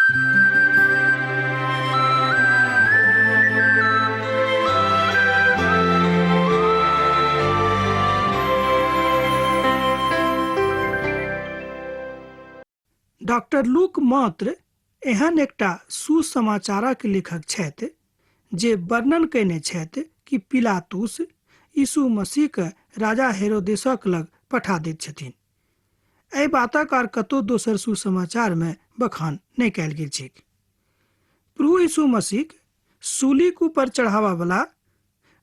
Doctor look मात्र एहन एकटा सुसमाचारक लेखक छथि जे वर्णन कयने छथि कि पिलातुस यीशु मसीहके राजा हेरोदेसक लग पठा दैत छथिन। एहि बातक आर कतहु दोसर सुसमाचारमे बखान नहि कयल गेल छै। प्रभु यीशु मसीह सूलीक ऊपर चढ़ावावला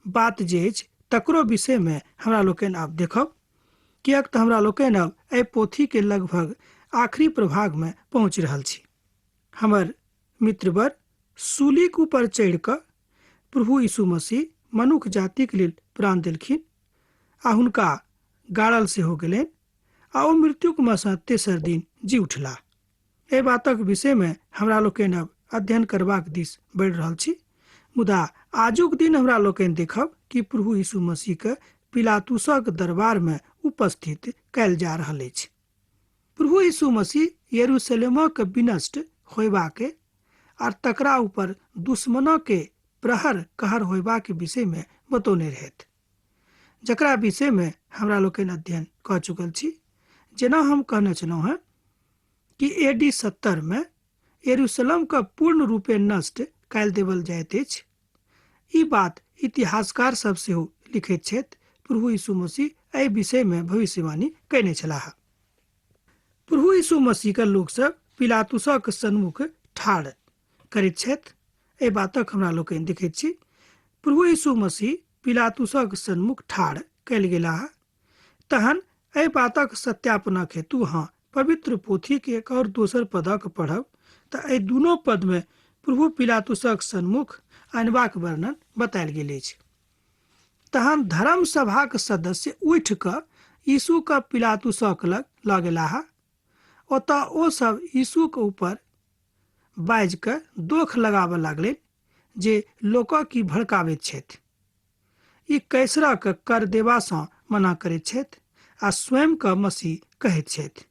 बात जे अछि तकरो विषयमे हमरा लोकनि आब देखब, किएक तऽ हमरा लोकनि अब एहि पोथीके लगभग आखिरी प्रभागमे पहुँच रहल छी। हमर मित्रवर सूलीक ऊपर चढ़ि कऽ प्रभु यीशु मसीह मनुष्य जातिक लेल प्राण देलखिन आ हुनका गाड़ल सेहो गेलनि आ ओ मृत्युक मसँ तेसर दिन जी उठलाह। एहि बातक विषयमे हमरा लोकनि अब अध्ययन करबाक दिस बढ़ि रहल छी। मुदा आजुक दिन हमरा लोकनि देखब कि प्रभु यीशु मसीहके पिलातुसक दरबारमे उपस्थित कयल जा रहल अछि। प्रभु यीशु मसीह यरूशलेमक विनष्ट होयबाके आर तकरा ऊपर दुश्मनके प्रहर कहर होयबाके विषयमे बतौने रहथि, जकरा विषयमे हमरा लोकनि अध्ययन कऽ चुकल छी। जेना हम कहने छलहुँ हैं कि AD 70 में यरूशलेमके पूर्ण रूपे नष्ट कयल देवल जाइत अछि। ई बात इतिहासकार सब सेहो लिखैत छथि। प्रभु यीशु मसीह एहि विषयमे भविष्यवाणी कयने छलाह। प्रभु यीशु मसीहके लोकसभ पिलातुसक सन्मुख ठाढ़ करैत छथि। एहि बातक हमरा लोकनि देखैत छी। प्रभु यीशु मसीह पिलातुसक सन्मुख ठाढ़ कयल गेलाह। तहन एहि बातक सत्यापनक हेतु अहाँ पवित्र पोथीके एक और दोसर पदक पढ़ब तऽ एहि दुनू पदमे प्रभु पिलातुसक सन्मुख अनबाक वर्णन बतायल गेल अछि। तहन धर्म सभाक सदस्य उठि कऽ यीशुके पिलातुसक लग लऽ गेलाह। ओतऽ ओ सब यीशुके ऊपर बाजि कऽ दोष लगाबऽ लागलनि जे लोकक की भड़काबैत छथि। ई कैसरक कर देबासँ मना करैत छथि आ स्वयंके मसीह कहैत छथि।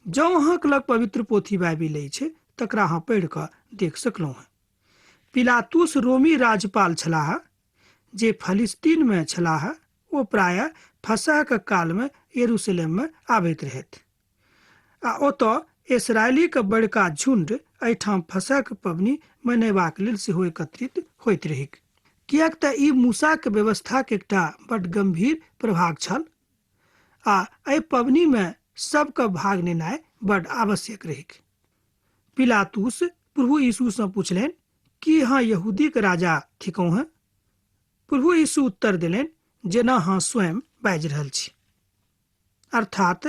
जँ अहाँक लग पवित्र पोथी बाइबिल अछि तकरा अहाँ पढ़ि कऽ देख सकलहुँ हैं। पिलातुस रोमी राज्यपाल छलाह जे फलिस्तीनमे छलाह। ओ प्रायः फसहके कालमे यरूशलेममे आबैत रहथि आ ओतऽ इसराइलीके बड़का झुंड एहिठाम फसहक पबनी मनेबाक लेल सेहो एकत्रित होइत रहैक, किएक तऽ ई मूसाके व्यवस्थाके एकटा बड्ड गंभीर प्रभाव छल आ एहि पबनीमे सबके भाग लेनाइ बड्ड आवश्यक रहैक। पिलातुस प्रभु यीशुसँ पुछलनि कि अहाँ यहूदीके राजा थिकहुँ हैं? प्रभु यीशु उत्तर देलनि जेना अहाँ स्वयं बाजि रहल छी। अर्थात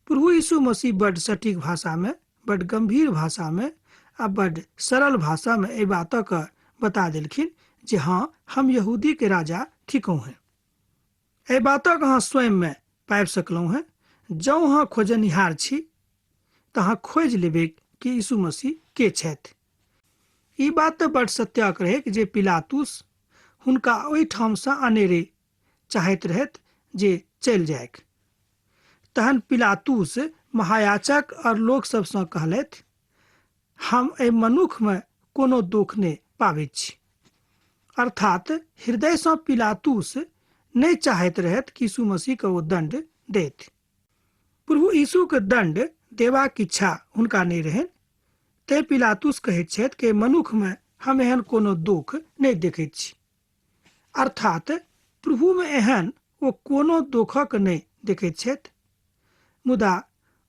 प्रभु यीशु मसीह बड्ड सटीक भाषामे, बड्ड गंभीर भाषामे आ बड्ड सरल भाषामे एहि बातक बता देलखिन जे हाँ, हम यहूदी के राजा थिकहुँ हैं। एहि बातक अहाँ स्वयंमे पाबि सकलहुँ हैं। जँ अहाँ खोजनिहार छी तऽ अहाँ खोजि लेबै कि यीशु मसीह के छथि। ई बात तऽ बड्ड सत्यक रहैक जे पिलातुस हुनका ओहिठामसँ अनेरे चाहैत रहथि जे चलि जायक। तहन पिलातुस महायाजक और लोक सबसँ कहलथि, हम एहि मनुष्यमे कोनो दोष नहि पाबैत छी। अर्थात हृदयसँ पिलातुस नहि चाहैत रहथि कि यीशु मसीहके ओ दंड देथि। प्रभु यीशुके दंड देबाक इच्छा हुनका नहि रहनि। तैं पिलातुस कहैत छथि कि मनुष्यमे हम एहन कोनो दोष नहि देखैत छी। अर्थात प्रभुमे एहन ओ कोनो दोषक नहि देखैत छथि। मुदा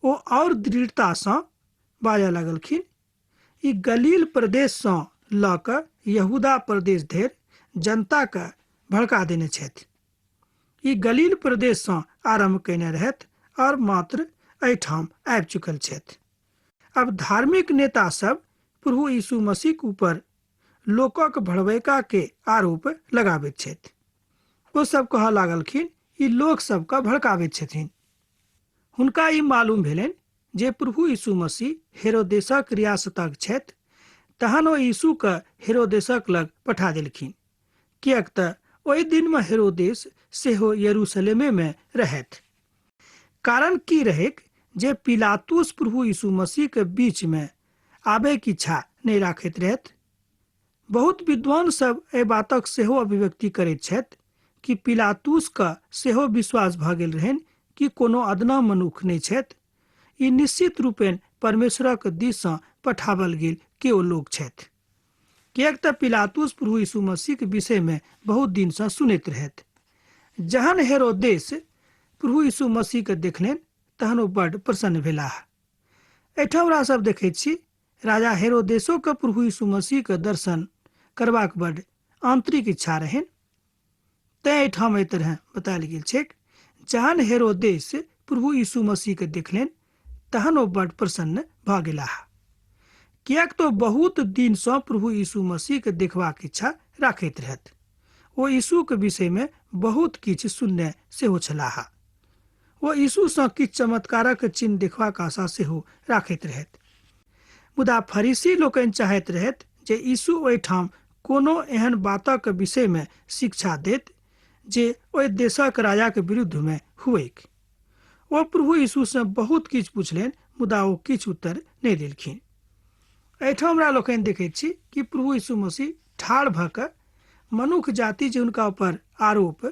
ओ और दृढ़तासँ बाजऽ लगलखिन, ई गलील प्रदेशसँ लऽ कऽ यहूदा प्रदेश धरि जनताके भड़का देने छथि। ई गलील प्रदेशसँ आरंभ कयने रहथि और मात्र एहिठाम आबि चुकल छथि। अब धार्मिक नेता सब प्रभु यीशु मसीहके ऊपर लोकक भड़बैकाके आरोप लगाबैत छथि। ओ सब कहऽ लागलखिन ई लोक सबके भड़काबैत छथिन। हुनका ई मालूम भेलनि जे प्रभु यीशु मसीह हेरोदेसक रियासतक छथि। तहन ओ यीशुके हेरोदेसक लग पठा देलखिन, किएक तऽ ओहि दिनमे हेरोदेस सेहो यरूशलेमेमे रहथि। कारण की रहैक जे पिलातुस प्रभु यीशु मसीहके बीचमे आबे की इच्छा नहीं राखैत रहथि। बहुत विद्वान सब एहि बातक सेहो अभिव्यक्ति करैत छथि कि पिलातुसके सेहो विश्वास भऽ गेल रहनि कि कोनो अदना मनुख नहि छथि, ई निश्चित रूपेण परमेश्वरक दिससँ पठाओल गेल केओ लोक छथि। किएक तऽ पिलातुस प्रभु यीशु मसीहके विषयमे बहुत दिनसँ सुनैत रहथि। जहन हेरोदेस प्रभु यीशु मसीहके देखलनि तहन ओ बड्ड प्रसन्न भेलाह। एहिठाम हमरा सब देखैत छी राजा हेरोदेसोके प्रभु यीशु मसीहके दर्शन करबाक बड्ड आंतरिक इच्छा रहनि। तैं एहिठाम एहि तरह बतायल गेल छै, जहन हेरोदेस प्रभु यीशु मसीहके देखलनि तहन ओ बड्ड प्रसन्न भऽ गेलाह। किएक तो बहुत दिनसँ प्रभु यीशु मसीहके देखबाक इच्छा राखैत रहथि। ओ यीशुके विषयमे बहुत किछु सुनने सेहो छलाह। ओ यीशुसँ किछु चमत्कारक चिन्ह देखबाक आशा सेहो राखैत रहथि। मुदा फरीसी लोकनि चाहैत रहथि जे यीशु ओहिठाम कोनो एहन बातक विषयमे शिक्षा देत जे ओहि देशक राजाके विरुद्धमे हुएक। ओ प्रभु यीशुसँ बहुत किछु पुछलनि, मुदा ओ किछु उत्तर नहि देलखिन। एहिठाम हमरा लोकनि देखैत छी कि प्रभु यीशु मसीह ठाढ़ भऽ कऽ मनुष्य जाति जे हुनका ऊपर आरोप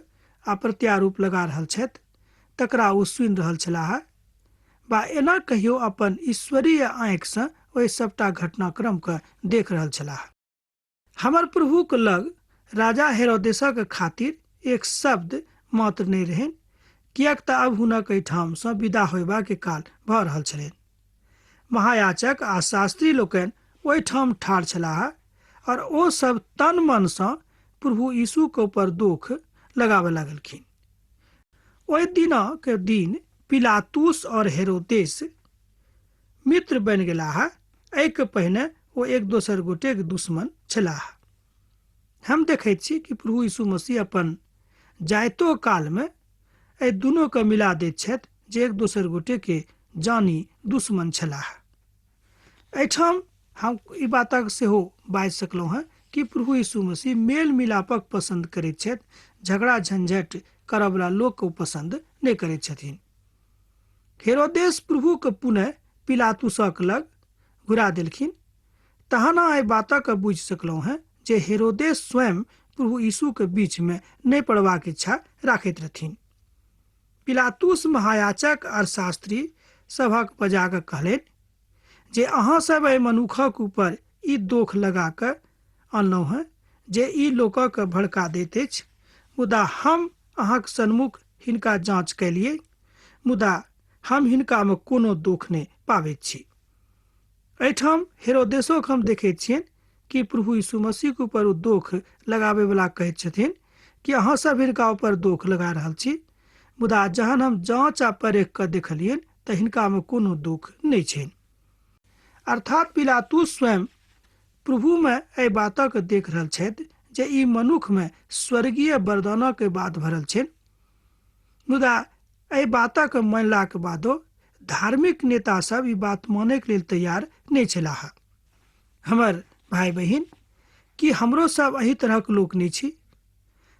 आ प्रत्यारोप लगा रहल छथि तकरा ओ सुनि रहल छलाह, बा एना कहियो अपन ईश्वरीय आँखिसँ ओहि सभटा घटनाक्रमके देख रहल छलाह। हमर प्रभुके लग राजा हेरोदेसक खातिर एक शब्द मात्र नहि रहनि, किएक तऽ अब हुनक एहिठामसँ विदा होयबाके काल भऽ रहल छलनि। महायाजक आ शास्त्री लोकनि ओहिठाम ठाढ़ छलाह और ओ सब तन मनसँ प्रभु यीशुके ऊपर दोष लगाबे लगलखिन। ओहि दिनक दिन पिलातुस और हेरोदेस मित्र बनि गेलाह। एहिके पहिने ओ एक दोसर गोटेक दुश्मन छलाह। हम देखैत छी कि प्रभु यीशु मसीह अपन जायतो कालमे एहि दुनूके मिला दैत छथि जे एक दोसर गोटेके जानी दुश्मन छलाह। एहिठाम हम ई बातक सेहो बाजि सकलहुँ हेँ कि प्रभु यीशु मसीह मेल मिलापक पसंद करैत छथि, झगड़ा झंझट करयवला लोकके ओ पसंद नहि करैत छथिन। हेरोदेस प्रभुके पुनः पिलातुसक लग घुरा देलखिन। तहन एहि बातक बुझि सकलहुँ हेँ जे हेरोदेस स्वयं प्रभु यीशुके बीचमे नहि पड़बाक इच्छा राखैत रहथिन। पिलातुस महायाजक और शास्त्री सभक बजा कऽ कहलनि जे अहाँ सब एहि मनुखक ऊपर ई दोष लगा कऽ अनलहुँ हेँ जे ई लोकक भड़का दैत अछि, मुदा हम अहाँक सन्मुख हिनका जाँच केलियै, मुदा हम हिनकामे कोनो दोष नहि पाबैत छी। एहिठाम हेरोदेसोके हम देखैत छियनि कि प्रभु यीशु मसीहके ऊपर ओ दोष लगाबैवला कहैत छथिन कि अहाँ सब हिनका ऊपर दोष लगा रहल छी, मुदा जहन हम जाँच आ परख कऽ देखलियनि तऽ हिनकामे कोनो दोष नहि छनि। अर्थात पिलातुस स्वयं प्रभुमे एहि बातक देख रहल छथि जे ई मनुष्यमे स्वर्गीय वरदानक बात भरल छनि, मुदा एहि बातक मानलाक बादो धार्मिक नेता सब ई बात मानैके लेल तैयार नहि छलाह। हमर भाई बहिन, कि हमरो सब एही तरहक लोक नहि छी?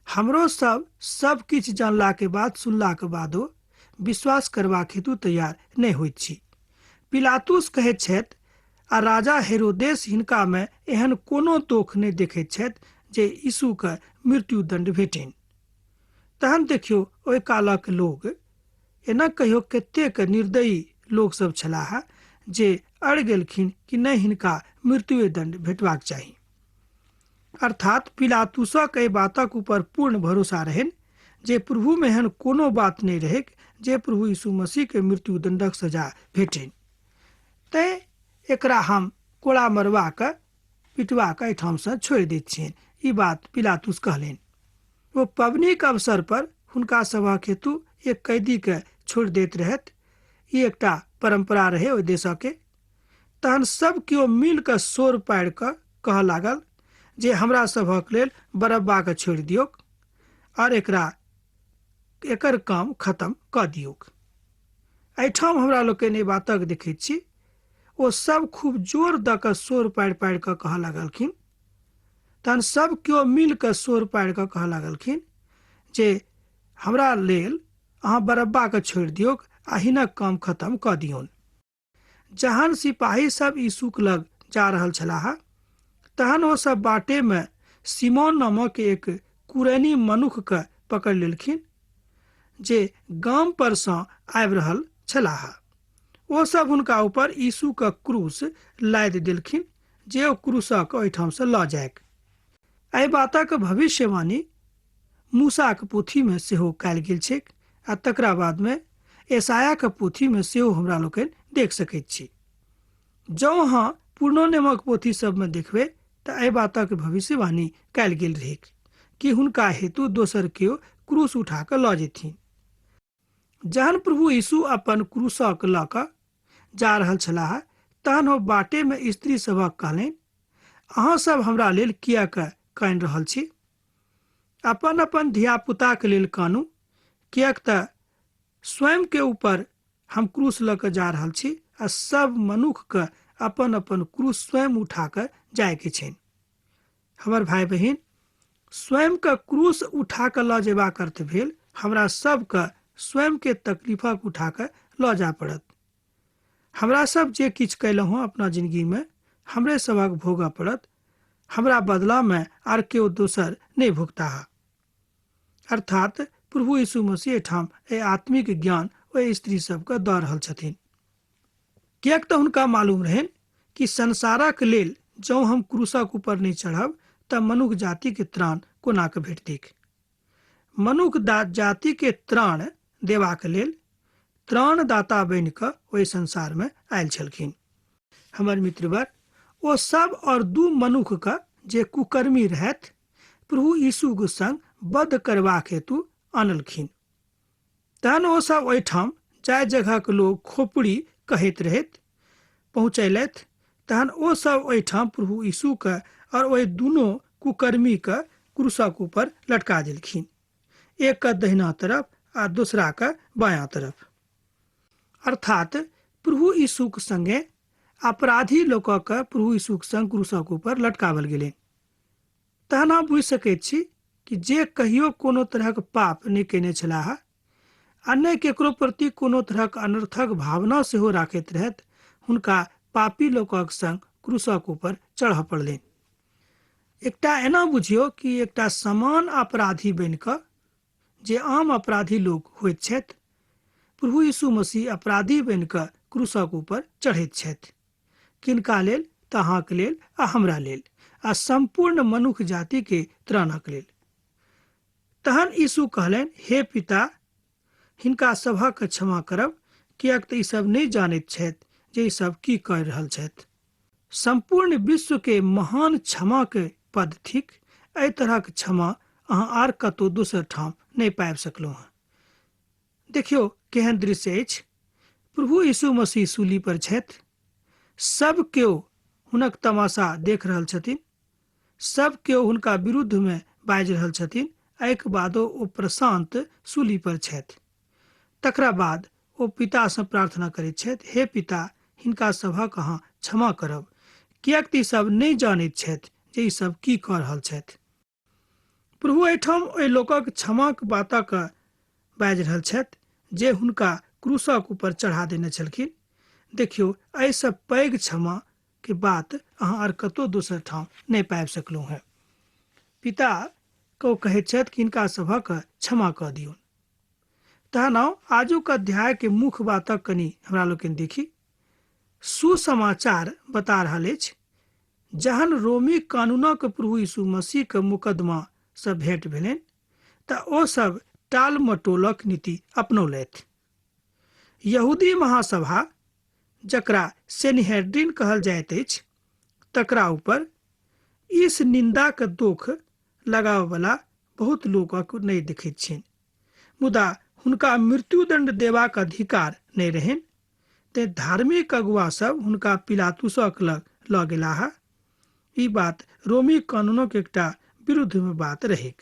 हमरो सब किछु जानलाके बाद सुनलाके बादो विश्वास करबाक हेतु तैयार नहि होइत छी। पिलातुस कहैत छथि आ राजा हेरोदेस हिनकामे एहन कोनो दोष नहि देखैत छथि जे यीशुके मृत्युदंड भेटनि। तहन देखियौ ओहि कालक लोग, एना कहियो कतेक निर्दयी लोक सब छलाह जे अड़ गेलखिन कि नहि हिनका मृत्युदंड भेटबाक चाही। अर्थात पिलातुसक एहि बातक ऊपर पूर्ण भरोसा रहनि जे प्रभुमे एहन कोनो बात नहि रहै जे प्रभु यीशु मसीहके मृत्युदंडक सजा भेटनि। तैं एकरा हम कोड़ा मरवा कऽ पिटवा कऽ एहिठामसँ छोड़ि दैत छियनि, ई बात पिलातुस कहलनि। ओ पबनीक अवसर पर हुनका सभक हेतु एक कैदीके छोड़ि दैत रहथि, ई एकटा परंपरा रहै ओहि देशके। तहन सब केओ मिल कऽ शोर पाड़ि कऽ कहऽ लागल जे हमरा सभक लेल बरब्बाके छोड़ि दियौक और एकर काम खत्म कऽ दियौक। एहिठाम हमरा लोकनि एहि बातक देखैत छी ओ सब खूब जोर दऽ कऽ शोर पाड़ि पाड़ि कऽ कहऽ लगलखिन। तहन सब केओ मिल कऽ शोर पाड़ि कऽ कहऽ लगलखिन जे हमरा लेल अहाँ बरब्बाके छोड़ि दियौक आ हिनक काम खत्म कऽ दियौन। जहन सिपाही सब यीशुक लग जा रहल छलाह तहन ओ सब बाटे में सिमोन नामक एक कुरैनी मनुख के पकड़ लेलखिन जे गाम पर सँ आबि रहल छलाह। ओ सब हुनका ऊपर यीशु के क्रूस लादि देलखिन जे ओ क्रूसक ओहिठाम से लऽ जायक। एहि बातक भविष्यवाणी मूसा के पोथी में सेहो कयल गेल छैक आ तकरा बाद में एसाया के पोथी में सेहो हमरा लोकनि देख सकैत छी। जँ अहाँ पुरनो नियमक पोथी सब में देखबै तऽ एहि बातक भविष्यवाणी कयल गेल रहेक कि हुनका हेतु दोसर केओ क्रूस उठा कऽ लऽ जेथिन। जहन प्रभु यीशु अपन क्रूसक लऽ कऽ जा रहल छलाह तहन ओ बाटे में स्त्री सभक कहलनि, अहाँ सब हमरा लेल किएक कानि रहल छी? अपन अपन धियापुता के लेल कानू, किएक तऽ स्वयं के ऊपर हम क्रूस लऽ कऽ जा रहल छी आ सब मनुख के अपन अपन क्रूस स्वयं उठा कऽ जाय के छनि। हमर भाई बहिन, स्वयं के क्रूस उठा कऽ लऽ जेबाक अर्थ भेल हमरा सबके स्वयं के तकलीफक उठा कऽ लऽ जाय पड़त। हमरा सब जे किछु कयलहुँ हँ अपना जिंदगी में हमरे सबक भोगऽ पड़त, हमरा बदला में आर केओ दोसर नहीं भुगता। अर्थात प्रभु यीशु मसीह ठाम ए आत्मिक ज्ञान ओ स्त्री सबके दऽ रहल छथिन, किएक तऽ हुनका मालूम रहनि कि संसारक लेल जँ हम क्रूसक ऊपर नहीं चढ़ब तऽ मनुख जाति के त्राण कोना कऽ भेटतैक। मनुख जाति के त्राण देबाक लेल त्राणदाता बनि कऽ ओहि संसार में आयल छलखिन। हमर मित्रवर, ओ सब और दू मनुख के जे कुकर्मी रहथि प्रभु यीशु के संग वध करबाक हेतु आनलखिन। तहन ओ सब ओहिठाम जाय जगह के लोग खोपड़ी कहैत रहैत पहुँचैलथि। तहन ओ सब ओहिठाम प्रभु यीशु के और ओहि दुनू कुकर्मी के क्रूसक ऊपर लटका देलखिन, एक का दहिना तरफ आ दूसरा का बायां तरफ। अर्थात प्रभु यीशु के संगे अपराधी लोक के प्रभु यीशु के संग क्रूसक ऊपर लटकावल गेलै। तहन हम बुझि सकैत छी कि जे कहियो कोनो तरहक पाप नहीं केने छलाह आ नहि केकरो प्रति कोनो तरहक अनर्थक भावना सेहो राखैत रहथि, हुनका पापी लोकक संग क्रूसक ऊपर चढ़ऽ पड़लनि। एकटा एना बुझियौ कि एकटा समान अपराधी बनि कऽ जे आम अपराधी लोक होइत छथि, प्रभु यीशु मसीह अपराधी बनि कऽ क्रूसक ऊपर चढ़ैत छथि। किनका लेल? तऽ अहाँक लेल आ हमरा लेल आ संपूर्ण मनुष्य जाति के त्राणक लेल। तहन यीशु कहलनि, हे पिता, हिनका सभक क्षमा करब, किएक तऽ ई सब नहीं जानैत छथि जे ई सब की कहि रहल छथि। संपूर्ण विश्व के महान क्षमा के पद थिक। एहि तरहक क्षमा अहाँ आर कतौ दोसर ठाम नहीं पाबि सकलहुँ हँ। देखियौ केहन दृश्य अछि। प्रभु यीशु मसीह सूली पर छथि, सब केओ हुनक तमाशा देख रहल छथिन, सब केओ हुनका विरुद्ध में बाजि रहल छथिन। एहिके बादो ओ प्रशांत सूली पर छथि। तकरा बाद ओ पिता से प्रार्थना करैत छथि, हे पिता, हिनका सभक अहाँ क्षमा करब, किएक तऽ ई सब नहीं जानैत छथि जे ई सब की कऽ रहल छथि। प्रभु एहिठाम ओहि लोकक क्षमाक बातक बाजि रहल छथि जे हुनका क्रूसक ऊपर चढ़ा देने छलखिन। देखियौ, एहिसँ पैघ क्षमा के बात अहाँ आर कतौ दोसर ठाम नहीं पाबि सकलहुँ हैं। पिता को कहैत छथि कि हिनका सभक क्षमा कऽ दियौन। तहन आजुक अध्याय के मुख्य बातक कनि हमरा लोकनि देखी। सुसमाचार बता रहल अछि, जहन रोमी कानूनक प्रभु यीशु मसीह के मुकदमा से भेंट भेलनि तऽ ओ सब टाल मटोलक नीति अपनौलथि। यहूदी महासभा, जकरा सेनहेड्रिन कहल जाइत अछि, तकरा ऊपर इस निंदा के दोष लगाबय वाला बहुत लोकक नहीं देखैत छियनि, मुदा हुनका मृत्युदंड देबाक अधिकार नहीं रहनि। ते धार्मिक अगुआ सब हुनका पिलातुसक लग लऽ गेलाह। ई बात रोमी कानूनक एकटा विरुद्ध में बात रहेक,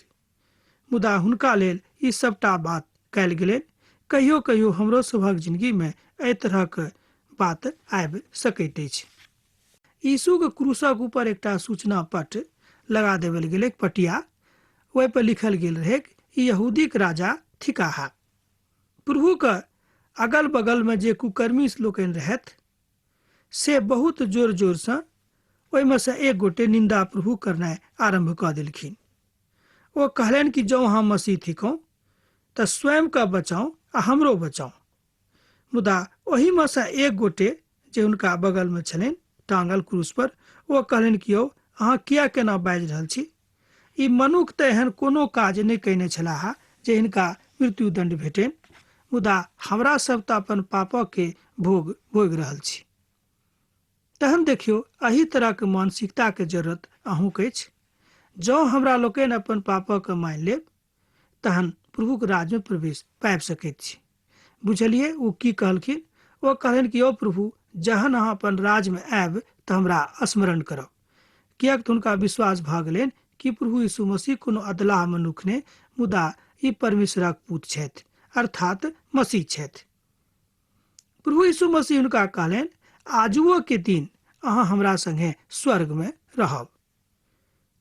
मुदा हुनका लेल ई सबटा बात कयल गेलनि। कहियो कहियो हमरो सभक जिंदगी में एहि तरहक बात आबि सकैत अछि। यीशु के क्रूसक ऊपर एकटा सूचना पट लगा देवल गेलै, पटिया। ओहि पर लिखल गेल रहे, यहूदी के राजा थिकाहा। प्रभु के अगल बगल में जे कुकर्मी लोकनि रहथि से बहुत जोर जोर से ओहिमे से एक गोटे निंदा प्रभु करनाइ आरंभ कऽ देलखिन। ओ कहलनि कि जँ अहाँ मसीह थिकौं तऽ स्वयं के बचाउ आ हमरो बचाउ। मुदा ओहिमे से एक गोटे जे हुनका बगल में छलनि टांगल क्रूस पर, ओ कहलनि कि यौ अहाँ किया केना बाजि रहल छी? ई मनुख तऽ एहन कोनो काज नहि कयने छलाह जे हिनका मृत्यु दंड भेटनि, मुदा हमरा सब तऽ अपन पापक के भोग भोगि रहल छी। तहन देखियौ, एही तरह के मानसिकता के जरूरत अहूँक अछि। जँ हमरा लोकनि अपन पापक मानि लेब तहन प्रभुक राज में प्रवेश पाबि सकैत छी। बुझलियै ओ की कहलखिन? ओ कहलनि कि यौ प्रभु, जहन अहाँ अपन राज में आयब तऽ हमरा स्मरण करब। किएक तऽ हुनका विश्वास भऽ गेलनि कि प्रभु यीशु मसीह कोनो अधलाह मनुख नहि, मुदा ई परमेश्वरक पुत छथि, अर्थात मसीह छथि। प्रभु यीशु मसीह हुनका कहलनि, आजुओ के दिन अहाँ हमरा संगे स्वर्ग में रहब।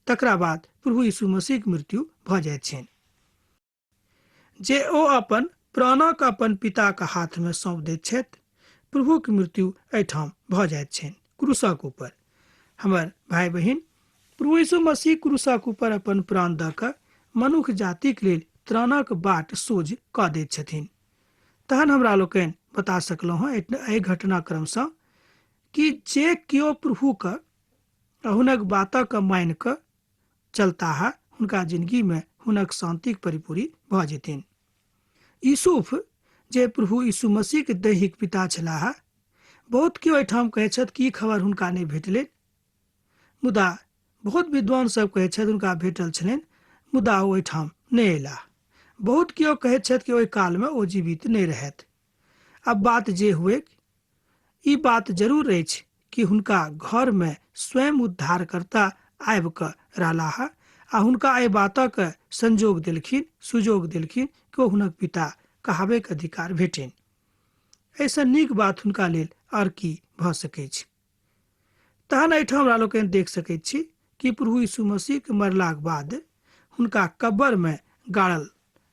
तकरा बाद प्रभु यीशु मसीह के मृत्यु भऽ जाइत छनि, जे ओ अपन प्राणक अपन पिता के हाथ में सौंप दैत छथि। प्रभु के मृत्यु एहिठाम भऽ जाइत छनि क्रूसक ऊपर। हमर भाई बहिन, प्रभु यीशु मसीह क्रूसक ऊपर अपन प्राण दऽ कऽ मनुष्य जातिक लेल त्राणक बाट सोझ कऽ दैत छथिन। तहन हमरा लोकनि बता सकलहुँ हँ एहि घटनाक्रमसँ कि जे केओ प्रभुके हुनक बातक मानि कऽ चलताह, हुनका जिंदगी में हुनक शांतिक परिपूरी भऽ जेतनि। यूसुफ जे प्रभु यीशु मसीह के दैहिक पिता छलाह, बहुत केओ एहिठाम कहै छथि कि ई खबर हुनका नहि भेटलनि, मुदा बहुत विद्वान सब कहै छथि हुनका भेटल छलनि, मुदा ओ एहिठाम नहि अयलाह। बहुत केओ कहैत छथि कि ओहि काल में ओ जीवित नहि रहथि। अब बात जे हुए, ई बात जरूर अछि कि हुनका घर में स्वयं उद्धारकर्ता आबि कऽ रहलाह आ हुनका एहि बातक संजोग देलखिन, सुजोग देलखिन कि ओ हुनक पिता कहाबैके अधिकार भेटनि। एहिसँ नीक बात हुनका लेल आओर की भऽ सकैत छै? तहन एहिठाम हमरा लोकनि देख सकैत छी कि प्रभु यीशु मसीह के मरलाक बाद हुनका कब्र में गाड़ल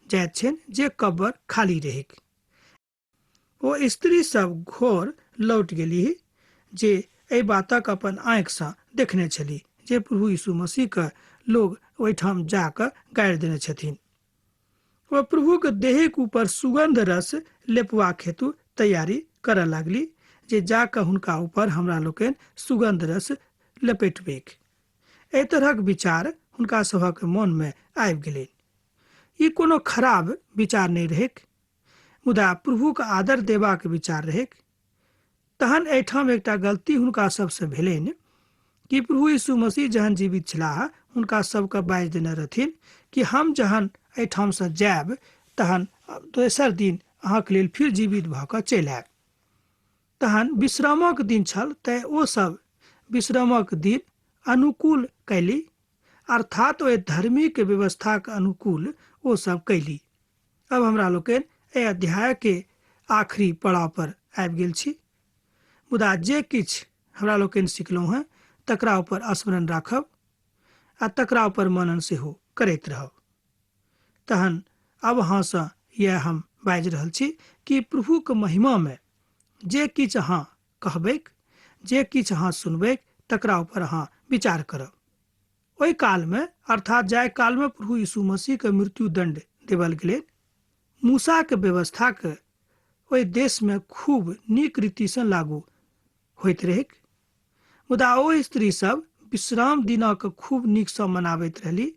जाइत छनि, जे कब्र खाली रहै। ओ स्त्री सब घोर लौट गेली जे एहि बातक अपन आँखिसँ देखने छली जे प्रभु यीशु मसीह के लोग ओहिठाम जाकऽ गाड़ि देने छथिन। ओ प्रभु के देहक ऊपर सुगंध रस लेपबाक हेतु तैयारी करऽ लागली जे जाकऽ हुनका ऊपर हमरा लोकनि सुगंध रस लपेटबैक। एहि तरहक विचार हुनका सभक मन में आबि गेलनि। ई कोनो खराब विचार नहि रहैक, मुदा प्रभु के आदर देबाक विचार रहैक। तहन एहिठाम एकटा गलती हुनका सबसँ भेलनि कि प्रभु यीशु मसीह जहन जीवित छलाह, हुनका सबके बाजि देने रहथिन कि हम जहन एहिठामसँ जायब तहन दोसर दिन अहाँके लेल फिर जीवित भऽ कऽ चलि आयब। तहन विश्रामक दिन छल, तैं ओ सब विश्रामक दिन अनुकूल कैली, अर्थात ओहि धार्मिक व्यवस्था के अनुकूल ओ सब कैली। अब हमरा लोकनि एहि अध्याय के आखिरी पड़ाव पर आबि गेल छी, मुदा जे किछु हमरा लोकनि सिखलहुँ हैं तकरा ऊपर स्मरण राखब आ तकरा ऊपर मनन सेहो करैत रहब। तहन अब अहाँसँ इएह हम बाजि रहल छी कि प्रभु के महिमा में जे किछु अहाँ कहबैक, जे किछु अहाँ सुनबैक, तकरा ऊपर अहाँ विचार करब। ओहि काल में, अर्थात जाहि काल में प्रभु यीशु मसीह के मृत्यु दंड देवल गेलै, मूसा के व्यवस्था के ओहि देश में खूब नीक रीतिसँ लागू होइत रहैक, मुदा ओ स्त्री सब विश्राम दिनक खूब नीकसँ मनाबैत रहली,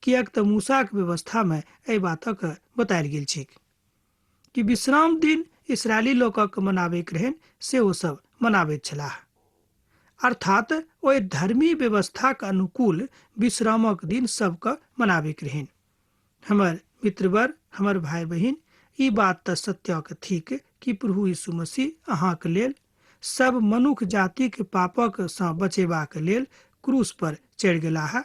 किएक तऽ मूसा के व्यवस्था में एहि बातक बतायल गेल छै कि विश्राम दिन इसराइली लोकक मनाबैक रहनि से ओ सब मनाबैत छलाह। अर्थात ओहि धर्मी व्यवस्था के अनुकूल विश्रामक दिन सबके मनाबैक रहनि। हमर मित्रवर, हमर भाई बहिन, ई बात तऽ सत्यक थिक कि प्रभु यीशु मसीह अहाँके लेल सब मनुष्य जाति के पापक सँ बचेबाक लेल क्रूस पर चढ़ि गेलाह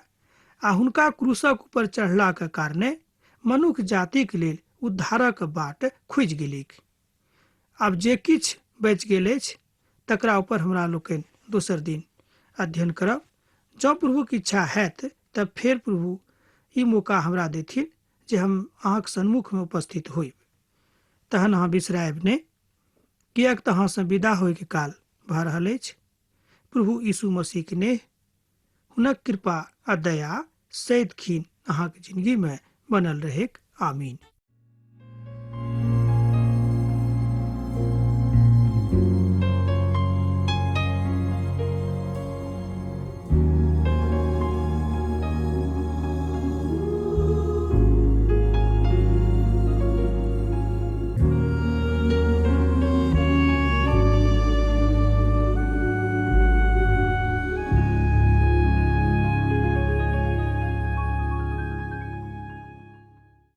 आ हुनका क्रूसक ऊपर चढ़लाक कारणे मनुष्य जातिक लेल उद्धारक बाट खुजि गेलीक। आब जे किछु बचि गेल अछि तकरा ऊपर हमरा लोकनि दोसर दिन अध्ययन करब। जँ प्रभुके इच्छा हैत तब फेर प्रभु ई मौका हमरा देथिन जे हम अहाँके सन्मुख में उपस्थित होइब। तहन अहाँ बिसरायब नहि, किएक तऽ अहाँसँ विदा होइके काल भऽ रहल अछि। प्रभु यीशु मसीह के नेह हुनक कृपा आ दया सैद खीन अहाँके जिंदगी में बनल रहेक आमीन।